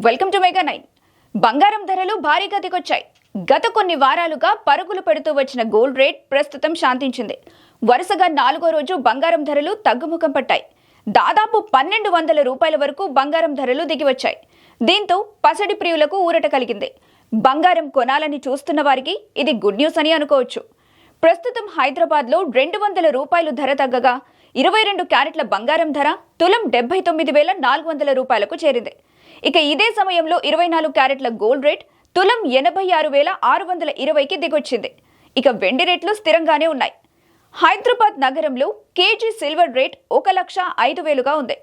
Welcome to mega 9. బంగారం ధరలు భారీగా దిగొచ్చాయి. గత కొన్ని వారాలుగా పరుగులు పెడుతూ వచ్చిన గోల్డ్ రేట్ ప్రస్తుతం శాంతించింది. వరుసగా 4వ రోజు బంగారం ధరలు తగ్గుముఖం పట్టాయి. దాదాపు 1200 రూపాయల వరకు బంగారం ధరలు దిగివచ్చాయి. దీంతో పసడి ప్రియులకు ఊరట కలిగింది. బంగారం కొనాలని చూస్తున్న వారికి ఇది గుడ్ న్యూస్ అని అనుకోవచ్చు. ప్రస్తుతం హైదరాబాద్లో 200 రూపాయలు ధర తగ్గగా 22 క్యారెట్ల బంగారం ధర తులం 79,400 రూపాయలకు చేరింది. ఇక ఇదే సమయంలో 24 క్యారెట్ల గోల్డ్ రేట్ తులం 86,620కి దిగొచ్చింది. ఇక వెండి రేట్లు స్థిరంగానే ఉన్నాయి. హైదరాబాద్ నగరంలో కేజీ సిల్వర్ రేట్ 1,05,000గా ఉంది.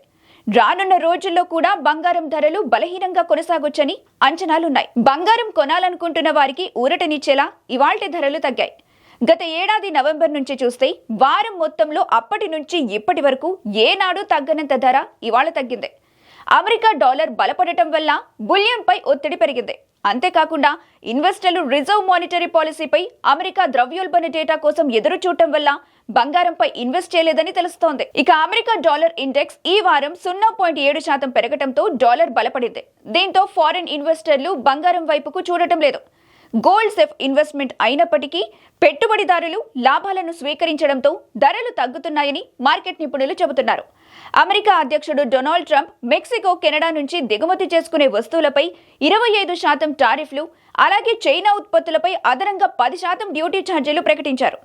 రానున్న రోజుల్లో కూడా బంగారం ధరలు బలహీనంగా కొనసాగొచ్చని అంచనాలున్నాయి. బంగారం కొనాలనుకుంటున్న వారికి ఊరటనిచ్చేలా ఇవాల్టి ధరలు తగ్గాయి. గత ఏడాది నవంబర్ నుంచి చూస్తే వారం మొత్తంలో అప్పటి నుంచి ఇప్పటి వరకు ఏనాడు తగ్గనంత ధర ఇవాళ తగ్గింది. అమెరికా డాలర్ బలపడటం వల్ల బులియన్పై ఒత్తిడి పెరిగింది. అంతేకాకుండా ఇన్వెస్టర్లు రిజర్వ్ మానిటరీ పాలసీపై అమెరికా ద్రవ్యోల్బణ డేటా కోసం ఎదురు చూడటం వల్ల బంగారంపై ఇన్వెస్ట్ చేయలేదని తెలుస్తోంది. ఇక అమెరికా డాలర్ ఇండెక్స్ ఈ వారం 0.7% పెరగటంతో డాలర్ బలపడింది. దీంతో ఫారిన్ ఇన్వెస్టర్లు బంగారం వైపుకు చూడటం లేదు. గోల్డ్ సేఫ్ ఇన్వెస్ట్మెంట్ అయినప్పటికీ పెట్టుబడిదారులు లాభాలను స్వీకరించడంతో ధరలు తగ్గుతున్నాయని మార్కెట్ నిపుణులు చెబుతున్నారు. అమెరికా అధ్యక్షుడు డొనాల్డ్ ట్రంప్ మెక్సికో, కెనడా నుంచి దిగుమతి చేసుకునే వస్తువులపై 25% టారిఫ్లు, అలాగే చైనా ఉత్పత్తులపై అదనంగా 10% డ్యూటీ ఛార్జీలు ప్రకటించారు.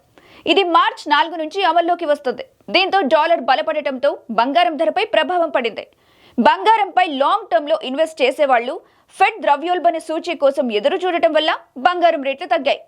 ఇది మార్చి 4 నుంచి అమల్లోకి వస్తుంది. దీంతో డాలర్ బలపడటంతో బంగారం ధరపై ప్రభావం పడింది. బంగారంపై లాంగ్ టర్మ్ లో ఇన్వెస్ట్ చేసేవాళ్లు ఫెడ్ ద్రవ్యోల్బణ సూచీ కోసం ఎదురు చూడటం వల్ల బంగారం రేట్లు తగ్గాయి.